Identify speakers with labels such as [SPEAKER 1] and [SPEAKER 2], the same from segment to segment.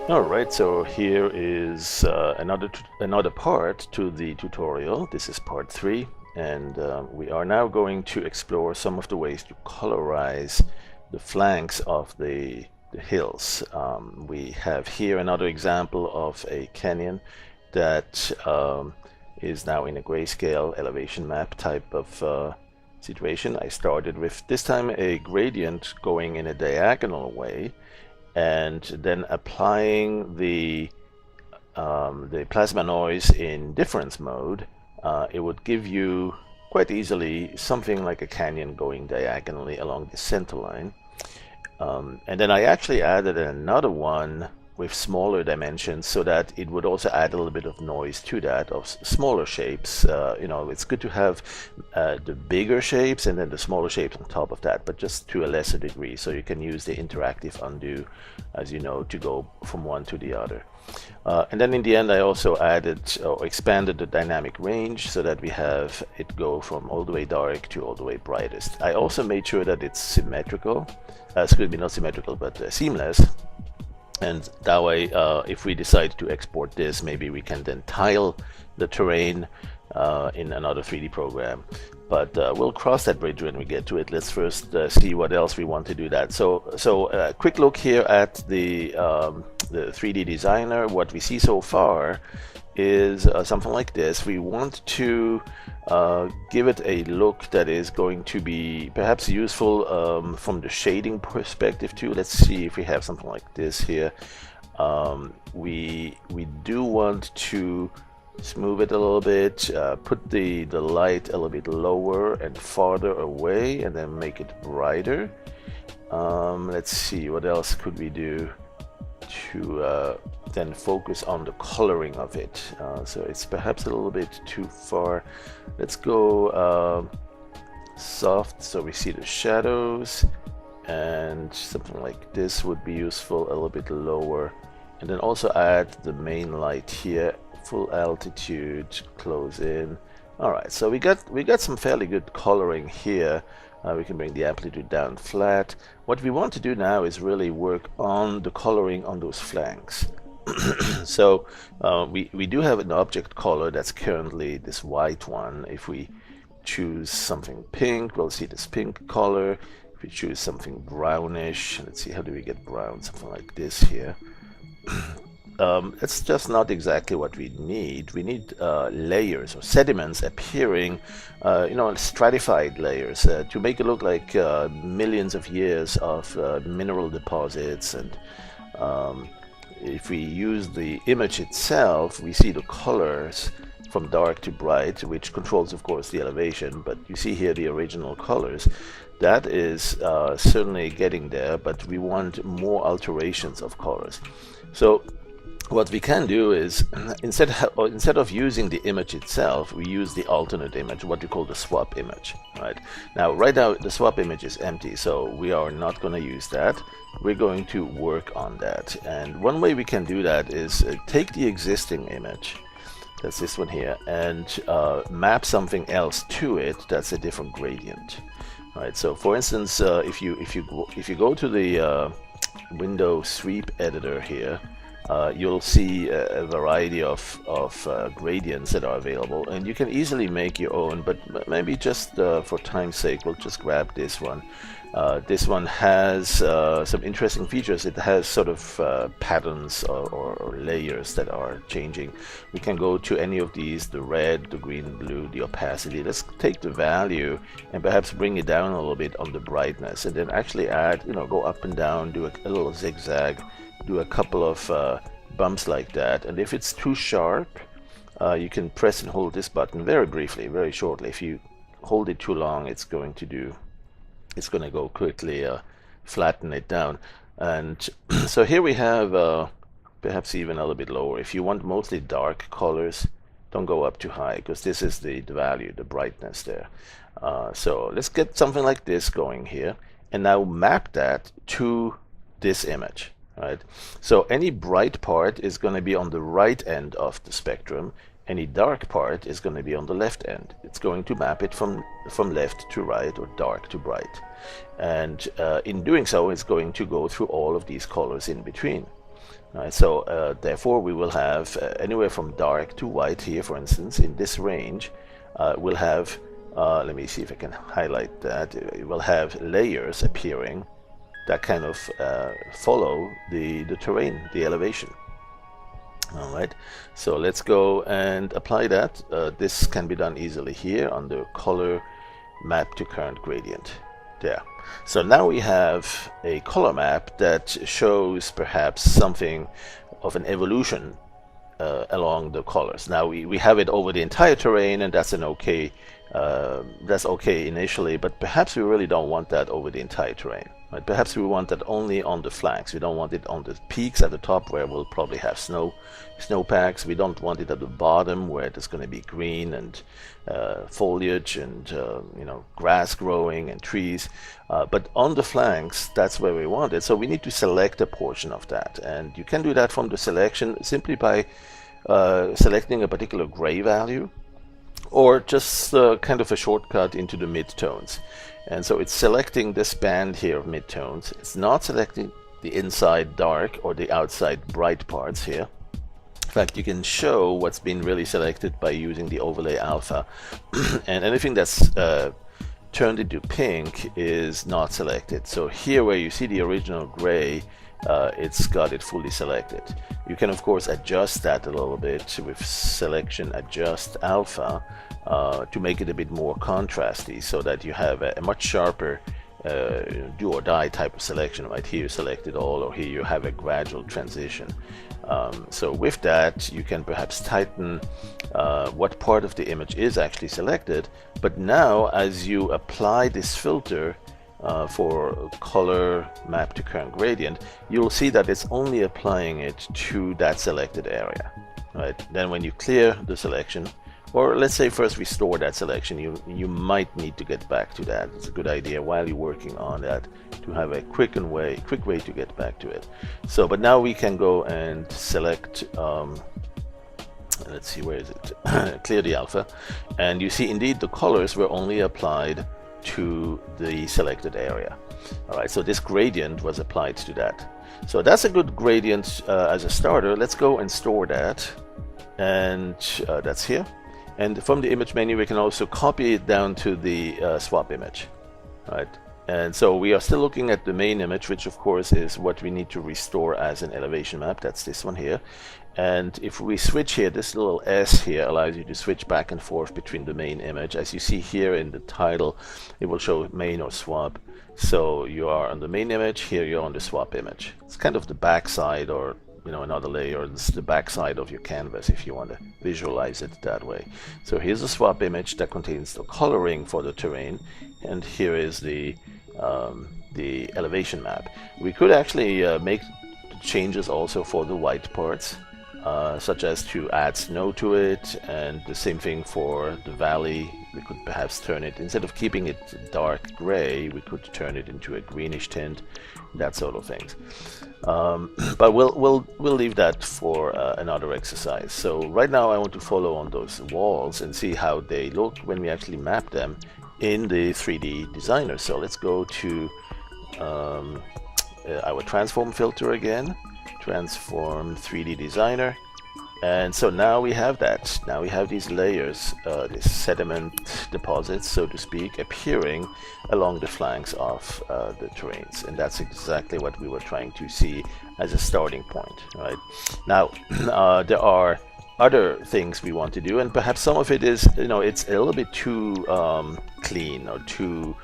[SPEAKER 1] All right, so here is another part to the tutorial. This is part 3, and we are now going to explore some of the ways to colorize the flanks of the hills. We have here another example of a canyon that is now in a grayscale elevation map type of situation. I started with this time a gradient going in a diagonal way, and then applying the plasma noise in difference mode. It would give you quite easily something like a canyon going diagonally along the center line. And then I actually added another one with smaller dimensions so that it would also add a little bit of noise to that, of smaller shapes. It's good to have the bigger shapes and then the smaller shapes on top of that, but just to a lesser degree, so you can use the interactive undo, as you know, to go from one to the other. And then in the end I also added or expanded the dynamic range so that we have it go from all the way dark to all the way brightest. I also made sure that it's symmetrical, excuse me, not symmetrical, but seamless. And that way, if we decide to export this, maybe we can then tile the terrain in another 3D program. But we'll cross that bridge when we get to it. Let's first see what else we want to do that. So quick look here at the 3D designer. What we see so far is something like this. We want to give it a look that is going to be perhaps useful from the shading perspective too. Let's see if we have something like this here. We do want to smooth it a little bit, put the light a little bit lower and farther away, and then make it brighter. Let's see, what else could we do to then focus on the coloring of it. So it's perhaps a little bit too far. Let's go soft so we see the shadows, and something like this would be useful, a little bit lower. And then also add the main light here, full altitude, close in. Alright, so we got some fairly good coloring here. We can bring the amplitude down flat. What we want to do now is really work on the coloring on those flanks. So we do have an object color that's currently this white one. If we choose something pink, we'll see this pink color. If we choose something brownish, let's see, how do we get brown? Something like this here. It's just not exactly what we need. We need layers or sediments appearing, stratified layers to make it look like millions of years of mineral deposits. And if we use the image itself, we see the colors from dark to bright, which controls, of course, the elevation. But you see here the original colors. That is certainly getting there, but we want more alterations of colors. So what we can do is, instead of using the image itself, we use the alternate image, what we call the swap image. Right now the swap image is empty, so we are not going to use that. We're going to work on that, and one way we can do that is take the existing image, that's this one here, and map something else to it that's a different gradient. So for instance, if you go to the window sweep editor here, you'll see a variety of gradients that are available, and you can easily make your own, but maybe just for time's sake, we'll just grab this one. This one has some interesting features. It has sort of patterns or layers that are changing. We can go to any of these, the red, the green, blue, the opacity. Let's take the value and perhaps bring it down a little bit on the brightness, and then actually add, go up and down, do a little zigzag, do a couple of bumps like that. And if it's too sharp, you can press and hold this button very briefly, very shortly. If you hold it too long, it's going to go quickly flatten it down. And so here we have perhaps even a little bit lower. If you want mostly dark colors, don't go up too high, because this is the value, the brightness there. So let's get something like this going here, and now map that to this image. So any bright part is going to be on the right end of the spectrum. Any dark part is going to be on the left end. It's going to map it from left to right, or dark to bright. And in doing so, it's going to go through all of these colors in between. Right, so therefore we will have anywhere from dark to white here, for instance, in this range. We'll have, let me see if I can highlight that. It will have layers appearing that kind of follow the terrain, the elevation. All right, so let's go and apply that. This can be done easily here under color, map to current gradient. There. So now we have a color map that shows perhaps something of an evolution along the colors. Now we have it over the entire terrain, and that's that's okay initially, but perhaps we really don't want that over the entire terrain. Right? Perhaps we want that only on the flanks. We don't want it on the peaks at the top where we'll probably have snowpacks. We don't want it at the bottom where there's going to be green and foliage and grass growing and trees. But on the flanks, that's where we want it. So we need to select a portion of that, and you can do that from the selection simply by selecting a particular gray value, or just kind of a shortcut into the midtones. And so it's selecting this band here of midtones. It's not selecting the inside dark or the outside bright parts here. In fact, you can show what's been really selected by using the overlay alpha. And anything that's turned into pink is not selected. So here where you see the original gray, it's got it fully selected. You can of course adjust that a little bit with selection adjust alpha to make it a bit more contrasty, so that you have a much sharper do or die type of selection. Right here you select it all, or here you have a gradual transition. So with that you can perhaps tighten what part of the image is actually selected. But now as you apply this filter for color map to current gradient, you'll see that it's only applying it to that selected area. Right? Then when you clear the selection, or let's say first restore that selection, you might need to get back to that. It's a good idea while you're working on that to have a quick way to get back to it. So, but now we can go and select. Let's see, where is it? Clear the alpha, and you see indeed the colors were only applied to the selected area. All right, so this gradient was applied to that. So that's a good gradient as a starter. Let's go and store that, and that's here. And from the image menu, we can also copy it down to the swap image. All right. And so we are still looking at the main image, which of course is what we need to restore as an elevation map. That's this one here. And if we switch here, this little S here allows you to switch back and forth between the main image. As you see here in the title, it will show main or swap. So you are on the main image, here you're on the swap image. It's kind of the backside, or another layer. It's the backside of your canvas if you want to visualize it that way. So here's the swap image that contains the coloring for the terrain, and here is the elevation map. We could actually make changes also for the white parts, such as to add snow to it, and the same thing for the valley. We could perhaps turn it, instead of keeping it dark gray, we could turn it into a greenish tint, that sort of things. But we'll leave that for another exercise. So right now I want to follow on those walls and see how they look when we actually map them in the 3D designer. So let's go to our transform filter again, transform 3D designer. And so now we have that. Now we have these layers, these sediment deposits, so to speak, appearing along the flanks of the terrains. And that's exactly what we were trying to see as a starting point. Right? Now, there are other things we want to do, and perhaps some of it is, it's a little bit too clean, or too,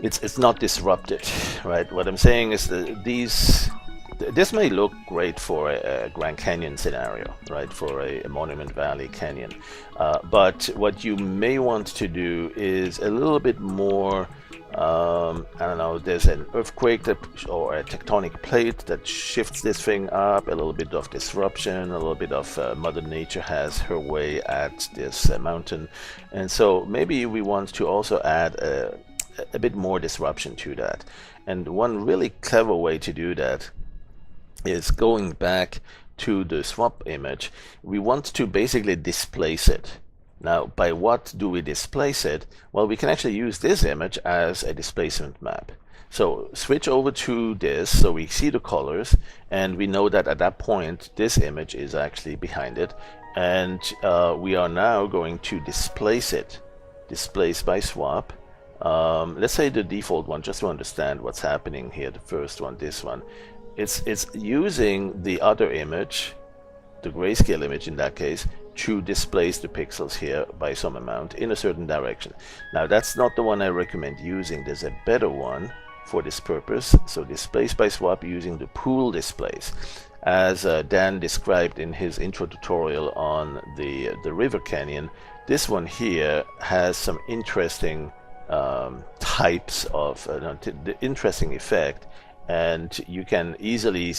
[SPEAKER 1] it's not disrupted, right? What I'm saying is that this may look great for a Grand Canyon scenario, right? For a Monument Valley Canyon. But what you may want to do is a little bit more, I don't know, there's an earthquake or a tectonic plate that shifts this thing up, a little bit of disruption, a little bit of Mother Nature has her way at this mountain. And so maybe we want to also add a bit more disruption to that. And one really clever way to do that is going back to the swap image. We want to basically displace it. Now, by what do we displace it? Well, we can actually use this image as a displacement map. So switch over to this, so we see the colors, and we know that at that point this image is actually behind it, and we are now going to displace it. Displace by swap. Let's say the default one, just to understand what's happening here. The first one, this one, it's using the other image, the grayscale image in that case, to displace the pixels here by some amount in a certain direction. Now that's not the one I recommend using. There's a better one for this purpose. So displace by swap using the pool displace. As Dan described in his intro tutorial on the river canyon, this one here has some interesting types of the interesting effect, and you can easily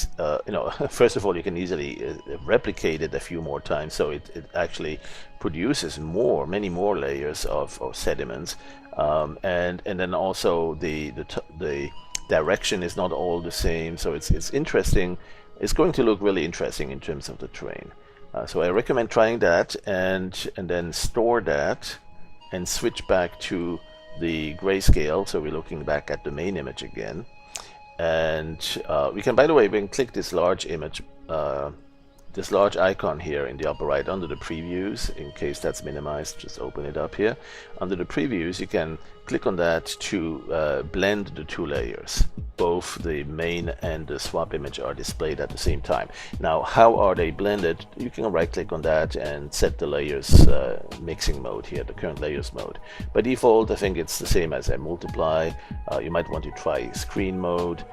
[SPEAKER 1] first of all, you can easily replicate it a few more times, so it actually produces many more layers of sediments, and then also the direction is not all the same, so it's interesting. It's going to look really interesting in terms of the terrain. So I recommend trying that, and then store that and switch back to the grayscale. So we're looking back at the main image again, and we can, by the way, we can click this large image, this large icon here in the upper right under the previews. In case that's minimized, just open it up here. Under the previews, you can click on that to blend the two layers. Both the main and the swap image are displayed at the same time. Now, how are they blended? You can right click on that and set the layers mixing mode here, the current layers mode. By default, I think it's the same as a multiply. You might want to try screen mode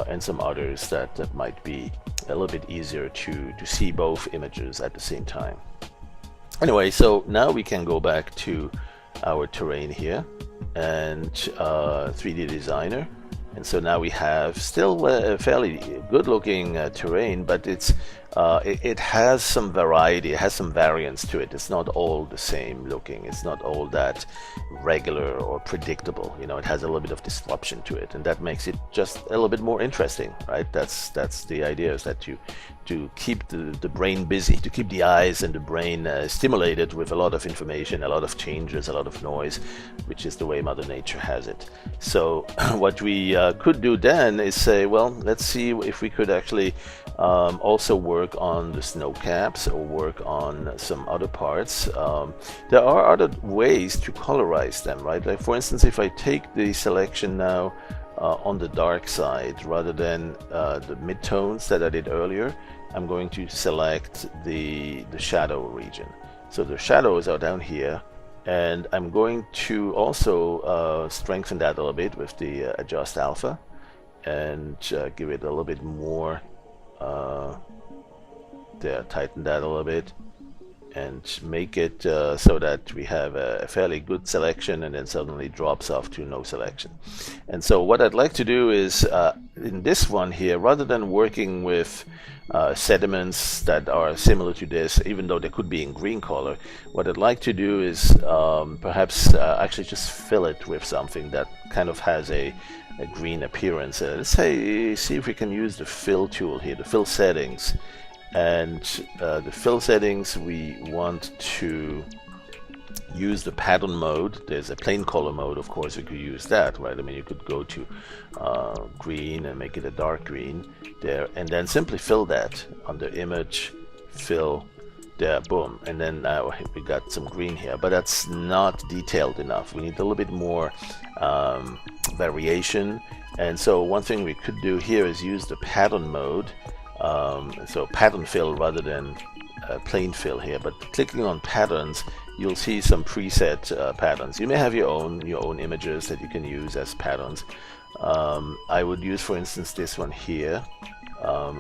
[SPEAKER 1] and some others that might be a little bit easier to see both images at the same time. Anyway, so now we can go back to our terrain here and 3D Designer. And so now we have still a fairly good looking terrain, but it has some variety, it has some variance to it. It's not all the same looking, it's not all that regular or predictable. You know, it has a little bit of disruption to it, and that makes it just a little bit more interesting, right? That's the idea, is that to keep the brain busy, to keep the eyes and the brain stimulated with a lot of information, a lot of changes, a lot of noise, which is the way Mother Nature has it. So what we could do then is say, well, let's see if we could actually also work on the snow caps or work on some other parts. There are other ways to colorize them, right? Like, for instance, if I take the selection now on the dark side rather than the midtones that I did earlier, I'm going to select the shadow region. So the shadows are down here, and I'm going to also strengthen that a little bit with the adjust alpha, and give it a little bit more there, tighten that a little bit, and make it so that we have a fairly good selection, and then suddenly drops off to no selection. And so what I'd like to do is in this one here, rather than working with sediments that are similar to this, even though they could be in green color, what I'd like to do is perhaps actually just fill it with something that kind of has a green appearance. Let's see if we can use the fill tool here, the fill settings. And the fill settings, we want to use the pattern mode. There's a plain color mode, of course. You could use that, right? I mean, you could go to green and make it a dark green there, and then simply fill that under image, fill there, boom, and then now we got some green here, but that's not detailed enough. We need a little bit more variation. And so one thing we could do here is use the pattern mode. So pattern fill rather than plain fill here, but clicking on patterns, you'll see some preset patterns. You may have your own images that you can use as patterns. I would use, for instance, this one here.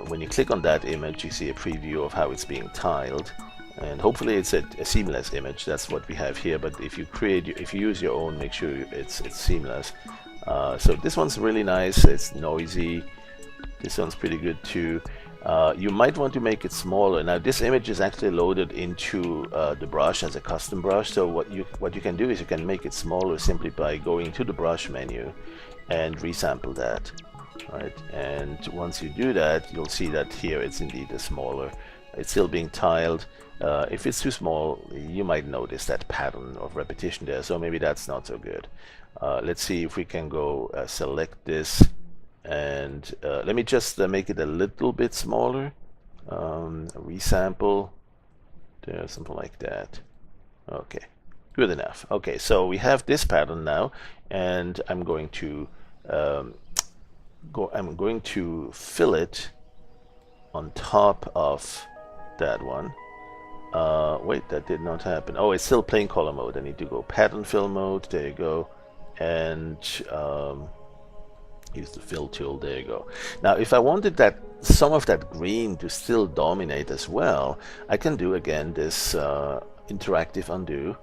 [SPEAKER 1] When you click on that image, you see a preview of how it's being tiled, and hopefully it's a seamless image. That's what we have here. But if you use your own, make sure it's seamless. So this one's really nice. It's noisy. This one's pretty good too. You might want to make it smaller. Now this image is actually loaded into the brush as a custom brush, so what you can do is you can make it smaller simply by going to the brush menu and resample that, right? And once you do that, you'll see that here it's indeed a smaller It's still being tiled. If it's too small, you might notice that pattern of repetition there, so maybe that's not so good. Let's see if we can go select this, and let me just make it a little bit smaller. Resample there, something like that. Okay, good enough. Okay, so we have this pattern now, and I'm going to fill it on top of that one. Wait, that did not happen. Oh, it's still plain color mode. I need to go pattern fill mode. There you go. And use the fill tool. There you go. Now, if I wanted that some of that green to still dominate as well, I can do again this interactive undo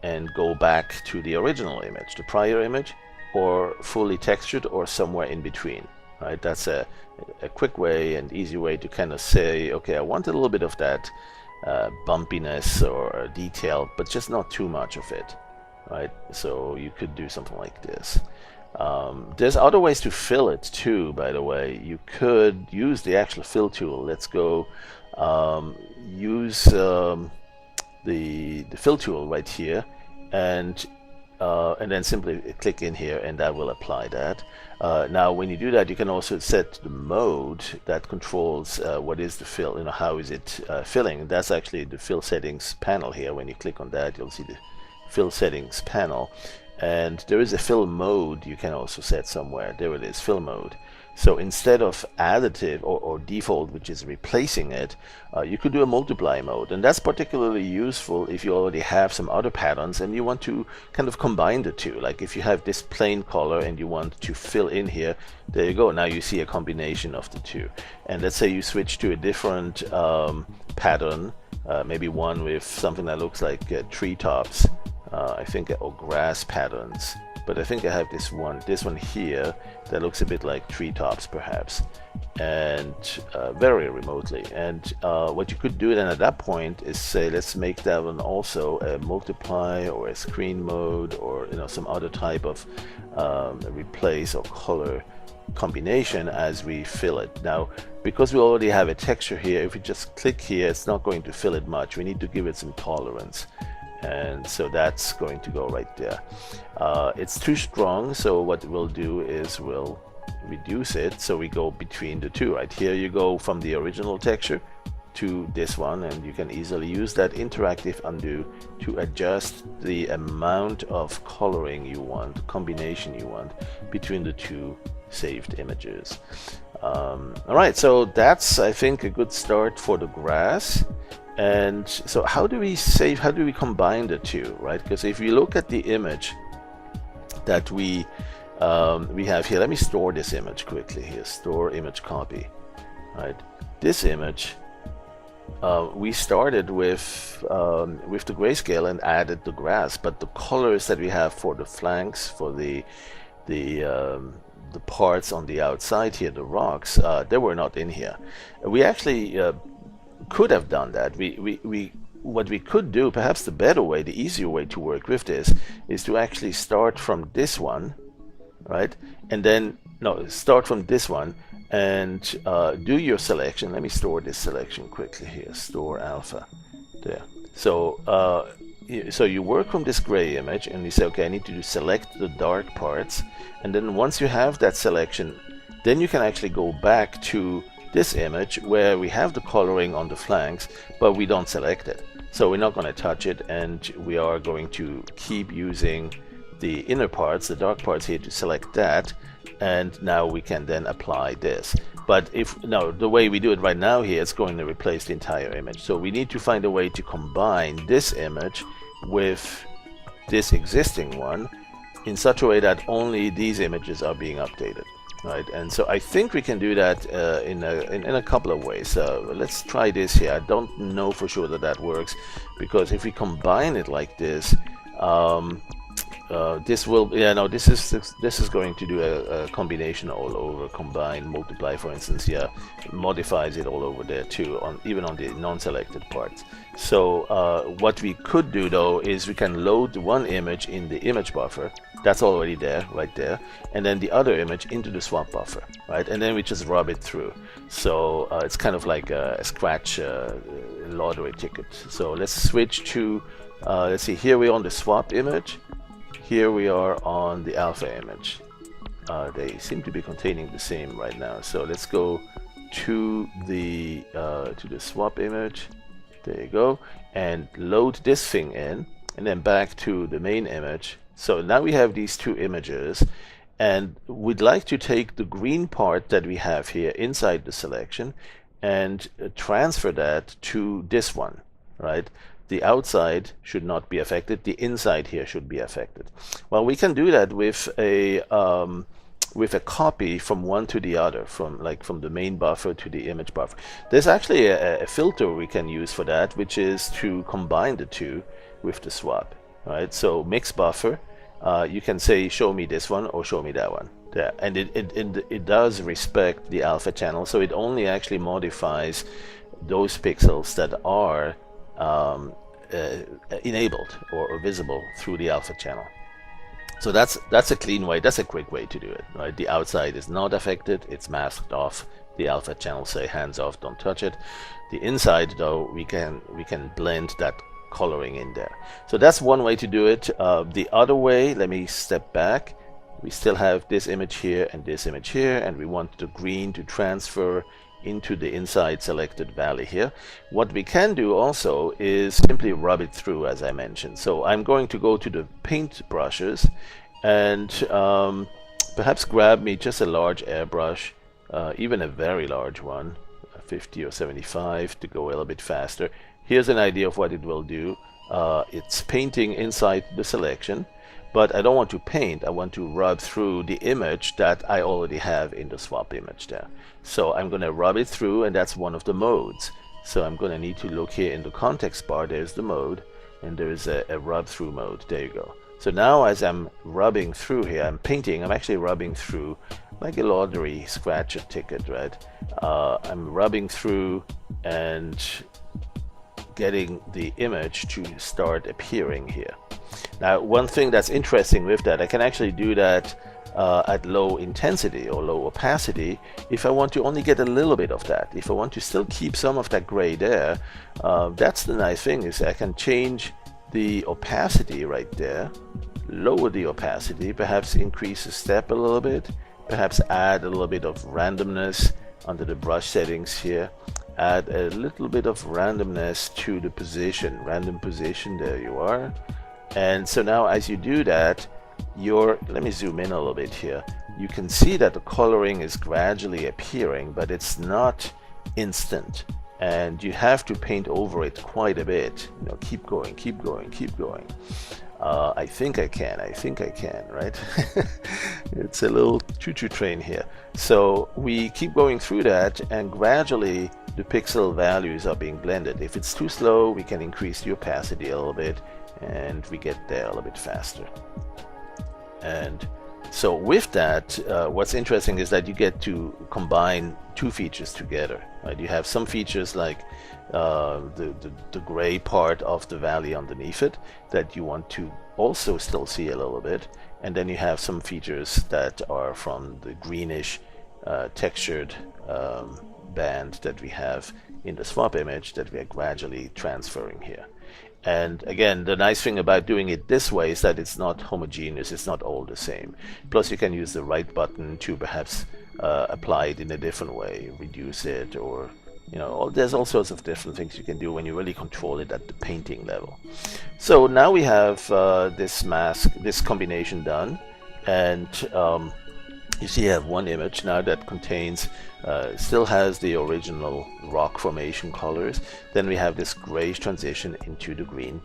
[SPEAKER 1] and go back to the original image, the prior image, or fully textured, or somewhere in between. Right? That's a quick way and easy way to kind of say, okay, I want a little bit of that bumpiness or detail, but just not too much of it. Right? So you could do something like this. There's other ways to fill it too, by the way. You could use the actual fill tool. Let's go use the fill tool right here, and then simply click in here, and that will apply that. Now, when you do that, you can also set the mode that controls what is the fill, how is it filling. That's actually the fill settings panel here. When you click on that, you'll see the fill settings panel. And there is a fill mode you can also set somewhere. There it is, fill mode. So instead of additive or default, which is replacing it, you could do a multiply mode. And that's particularly useful if you already have some other patterns and you want to kind of combine the two. Like if you have this plain color and you want to fill in here, there you go. Now you see a combination of the two. And let's say you switch to a different pattern, maybe one with something that looks like treetops. I think, or grass patterns, but I think I have this one here that looks a bit like treetops perhaps, and very remotely. And what you could do then at that point is say, let's make that one also a multiply or a screen mode, or some other type of replace or color combination as we fill it. Now, because we already have a texture here, if we just click here, it's not going to fill it much. We need to give it some tolerance. And so that's going to go right there. It's too strong, so what we'll do is we'll reduce it, so we go between the two. Right here you go from the original texture to this one, and you can easily use that interactive undo to adjust the amount of coloring you want, combination you want between the two saved images. Alright, so that's, I think, a good start for the grass. And so how do we combine the two, right? Because if you look at the image that we have here, let me store this image quickly here. Store image copy, right? This image, we started with the grayscale and added the grass, but the colors that we have for the flanks, for the parts on the outside here, the rocks, they were not in here. We actually could have done that. What we could do, perhaps the better way, the easier way to work with this, is to actually start from this one, right? And then start from this one and do your selection. Let me store this selection quickly here. Store alpha there. So so you work from this gray image and you say, okay, I need to select the dark parts, and then once you have that selection, then you can actually go back to this image where we have the coloring on the flanks, but we don't select it. So we're not going to touch it, and we are going to keep using the inner parts, the dark parts here, to select that, and now we can then apply this. But the way we do it right now here, it's going to replace the entire image. So we need to find a way to combine this image with this existing one in such a way that only these images are being updated. Right, and so I think we can do that in a couple of ways. Let's try this here. I don't know for sure that works, because if we combine it like this, this will, yeah, no, this is going to do a combination all over, combine, multiply, for instance. Yeah, it modifies it all over there too, even on the non-selected parts. So what we could do though is we can load one image in the image buffer. That's already there, right there, and then the other image into the swap buffer, right? And then we just rub it through. So it's kind of like a scratch lottery ticket. So let's switch to, let's see, here we're on the swap image. Here we are on the alpha image. They seem to be containing the same right now. So let's go to the swap image. There you go, and load this thing in, and then back to the main image. So now we have these two images, and we'd like to take the green part that we have here inside the selection and transfer that to this one, right? The outside should not be affected. The inside here should be affected. Well, we can do that with a copy from one to the other, from the main buffer to the image buffer. There's actually a filter we can use for that, which is to combine the two with the swap, right? So mix buffer, you can say show me this one or show me that one. Yeah, and it does respect the alpha channel, so it only actually modifies those pixels that are enabled or visible through the alpha channel. So that's a clean way, that's a quick way to do it, right? The outside is not affected, it's masked off. The alpha channel say hands off, don't touch it. The inside though, we can blend that coloring in there. So that's one way to do it. The other way, let me step back. We still have this image here and this image here, and we want the green to transfer into the inside selected valley here. What we can do also is simply rub it through, as I mentioned. So I'm going to go to the paint brushes and perhaps grab me just a large airbrush, even a very large one, 50 or 75 to go a little bit faster. Here's an idea of what it will do. It's painting inside the selection, but I don't want to paint, I want to rub through the image that I already have in the swap image there. So I'm going to rub it through, and that's one of the modes. So I'm going to need to look here in the context bar, there's the mode, and there's a rub through mode. There you go. So now as I'm rubbing through here, I'm painting, I'm actually rubbing through like a lottery scratcher ticket, right? I'm rubbing through and getting the image to start appearing here. Now, one thing that's interesting with that, I can actually do that at low intensity or low opacity if I want to only get a little bit of that. If I want to still keep some of that gray there, that's the nice thing, is I can change the opacity right there, lower the opacity, perhaps increase the step a little bit, perhaps add a little bit of randomness under the brush settings here, add a little bit of randomness to the position, random position, there you are. And so now as you do that, let me zoom in a little bit here, you can see that the coloring is gradually appearing, but it's not instant, and you have to paint over it quite a bit. You know, keep going, keep going, keep going. I think I can, right? It's a little choo-choo train here. So we keep going through that, and gradually the pixel values are being blended. If it's too slow, we can increase the opacity a little bit, and we get there a little bit faster. And so with that, what's interesting is that you get to combine two features together, right? You have some features like the gray part of the valley underneath it that you want to also still see a little bit, and then you have some features that are from the greenish textured band that we have in the swap image that we are gradually transferring here. And again, the nice thing about doing it this way is that it's not homogeneous, it's not all the same. Plus you can use the right button to perhaps apply it in a different way, reduce it, or there's all sorts of different things you can do when you really control it at the painting level. So now we have this combination done, and you see I have one image now that contains, still has the original rock formation colors. Then we have this grayish transition into the green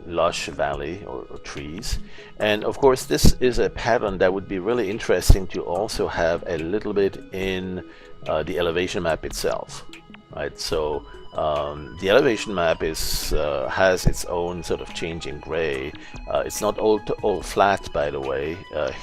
[SPEAKER 1] lush valley or trees. And of course this is a pattern that would be really interesting to also have a little bit in the elevation map itself. right? So the elevation map is has its own sort of changing gray. It's not all flat, by the way.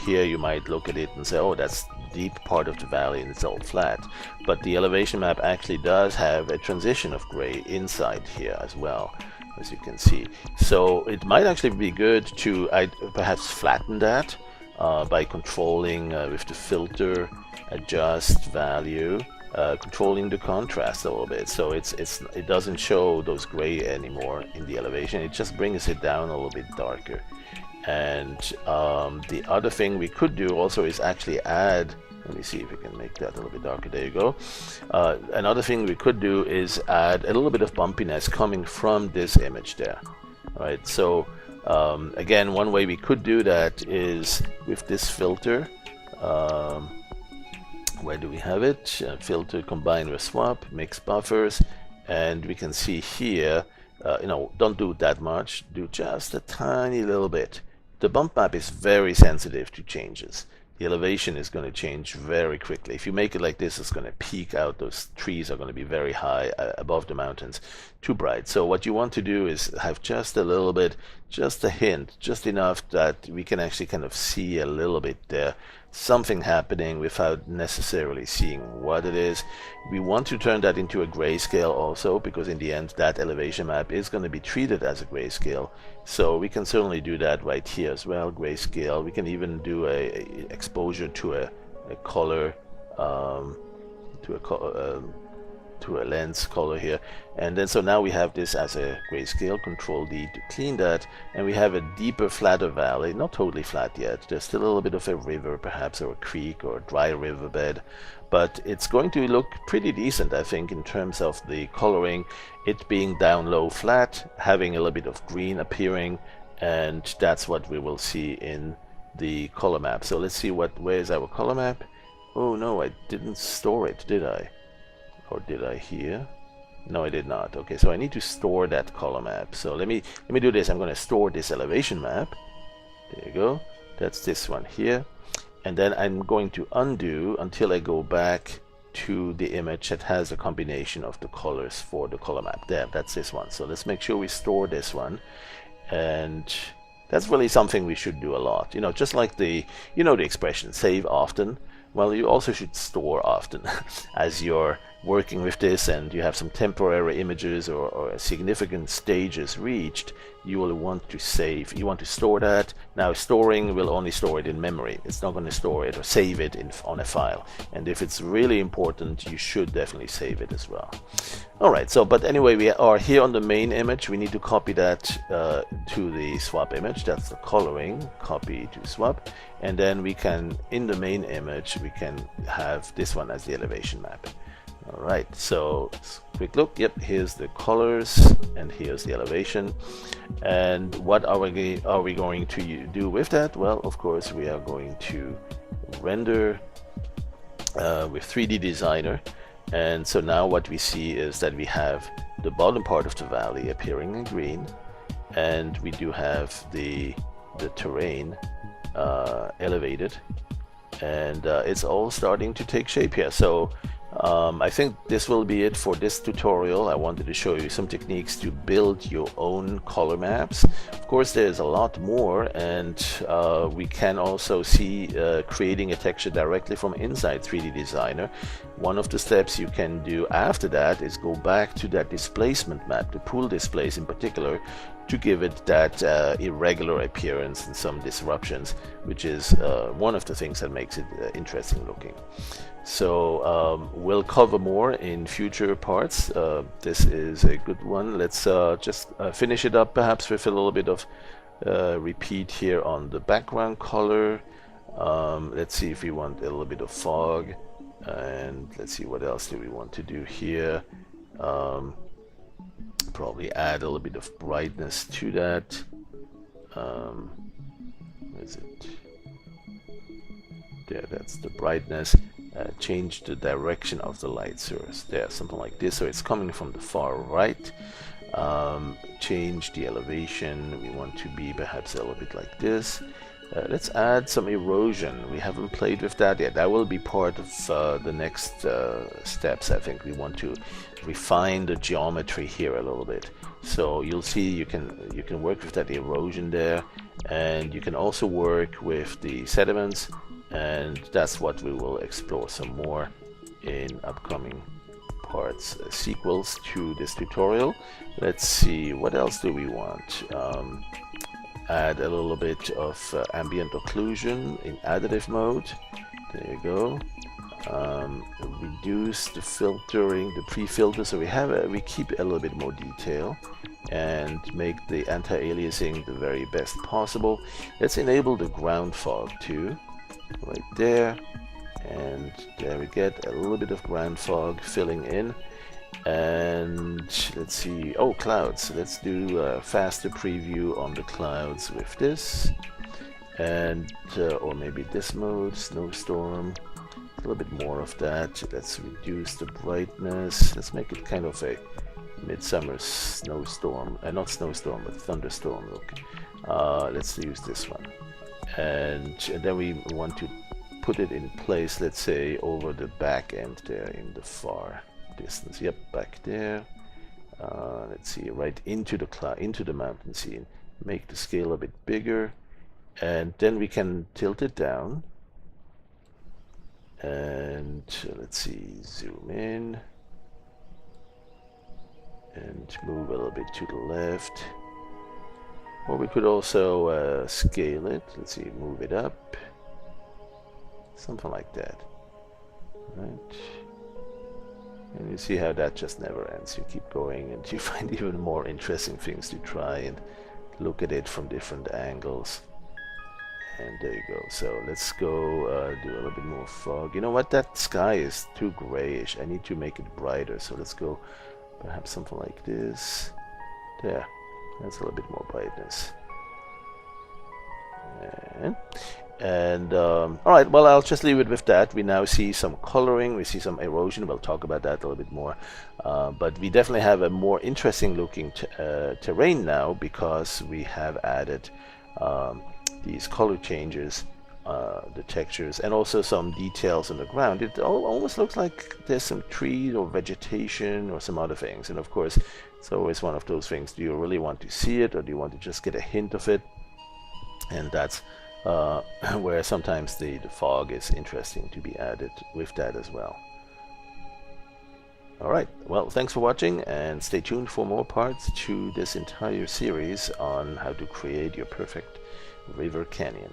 [SPEAKER 1] Here you might look at it and say, oh, that's deep part of the valley and it's all flat. But the elevation map actually does have a transition of gray inside here as well, as you can see. So it might actually be good to perhaps flatten that by controlling with the filter, adjust value, controlling the contrast a little bit, so it doesn't show those gray anymore in the elevation. It just brings it down a little bit darker. And the other thing we could do also is actually add, let me see if we can make that a little bit darker. There you go. Another thing we could do is add a little bit of bumpiness coming from this image there. All right, so again, one way we could do that is with this filter. Where do we have it? Filter, combine with swap, mix buffers, and we can see here, don't do that much, do just a tiny little bit. The bump map is very sensitive to changes. The elevation is going to change very quickly. If you make it like this, it's going to peak out. Those trees are going to be very high above the mountains, too bright. So what you want to do is have just a little bit, just a hint, just enough that we can actually kind of see a little bit there, something happening without necessarily seeing what it is. We want to turn that into a grayscale also, because in the end that elevation map is going to be treated as a grayscale. So we can certainly do that right here as well, grayscale. We can even do a exposure to a color, to a lens color here. And then so now we have this as a grayscale, Control D to clean that, and we have a deeper, flatter valley, not totally flat yet. There's still a little bit of a river perhaps, or a creek, or a dry riverbed, but it's going to look pretty decent, I think, in terms of the coloring, it being down low flat, having a little bit of green appearing, and that's what we will see in the color map. So let's see where is our color map. Oh no, I didn't store it, did I? Or did I here? No, I did not. Okay, so I need to store that color map. So let me do this. I'm going to store this elevation map. There you go. That's this one here. And then I'm going to undo until I go back to the image that has a combination of the colors for the color map. There, that's this one. So let's make sure we store this one. And that's really something we should do a lot. You know, just like the expression, save often. Well, you also should store often as you're working with this and you have some temporary images or significant stages reached. You will want to save, you want to store that. Now storing will only store it in memory. It's not going to store it or save it on a file. And if it's really important, you should definitely save it as well. Alright, so but anyway, we are here on the main image. We need to copy that to the swap image. That's the coloring, copy to swap. And then we can, in the main image, we can have this one as the elevation map. Alright, so quick look. Yep, here's the colors and here's the elevation. And what are we going to do with that? Well, of course, we are going to render with 3D Designer. And so now what we see is that we have the bottom part of the valley appearing in green, and we do have the terrain elevated, and it's all starting to take shape here. So I think this will be it for this tutorial. I wanted to show you some techniques to build your own color maps. Of course, there's a lot more, and we can also see creating a texture directly from inside 3D Designer. One of the steps you can do after that is go back to that displacement map, the pool displays in particular, to give it that irregular appearance and some disruptions, which is one of the things that makes it interesting looking. So we'll cover more in future parts. This is a good one. Let's just finish it up perhaps with a little bit of repeat here on the background color. Let's see if we want a little bit of fog, and let's see what else do we want to do here. Probably add a little bit of brightness to that. Where is it? There, that's the brightness. Change the direction of the light source. There, something like this, so it's coming from the far right. Change the elevation. We want to be perhaps a little bit like this. Let's add some erosion. We haven't played with that yet. That will be part of the next steps. I think we want to refine the geometry here a little bit. So you'll see you can work with that erosion there, and you can also work with the sediments, and that's what we will explore some more in upcoming parts, sequels to this tutorial. Let's see, what else do we want? Add a little bit of ambient occlusion in additive mode. There you go. Reduce the filtering, the pre-filter, so we keep a little bit more detail, and make the anti-aliasing the very best possible. Let's enable the ground fog too, right there, and there we get a little bit of ground fog filling in. And let's see, oh, clouds. Let's do a faster preview on the clouds with this, and or maybe this mode, snowstorm, a little bit more of that. Let's reduce the brightness. Let's make it kind of a midsummer snowstorm, not snowstorm, but thunderstorm look. Let's use this one, and then we want to put it in place, let's say over the back end there in the far distance. Yep, back there. Let's see, right into the cloud, into the mountain scene. Make the scale a bit bigger, and then we can tilt it down. And let's see, zoom in and move a little bit to the left. Or we could also scale it. Let's see, move it up, something like that. Right. And you see how that just never ends. You keep going and you find even more interesting things to try and look at it from different angles. And there you go. So let's go do a little bit more fog. You know what? That sky is too grayish. I need to make it brighter. So let's go perhaps something like this. There. That's a little bit more brightness. And all right, well, I'll just leave it with that. We now see some coloring, we see some erosion. We'll talk about that a little bit more, but we definitely have a more interesting looking terrain now, because we have added these color changes, the textures, and also some details on the ground. It almost looks like there's some trees or vegetation or some other things. And of course, it's always one of those things. Do you really want to see it, or do you want to just get a hint of it? And that's where sometimes the fog is interesting to be added with that as well. Alright, well, thanks for watching, and stay tuned for more parts to this entire series on how to create your perfect river canyon.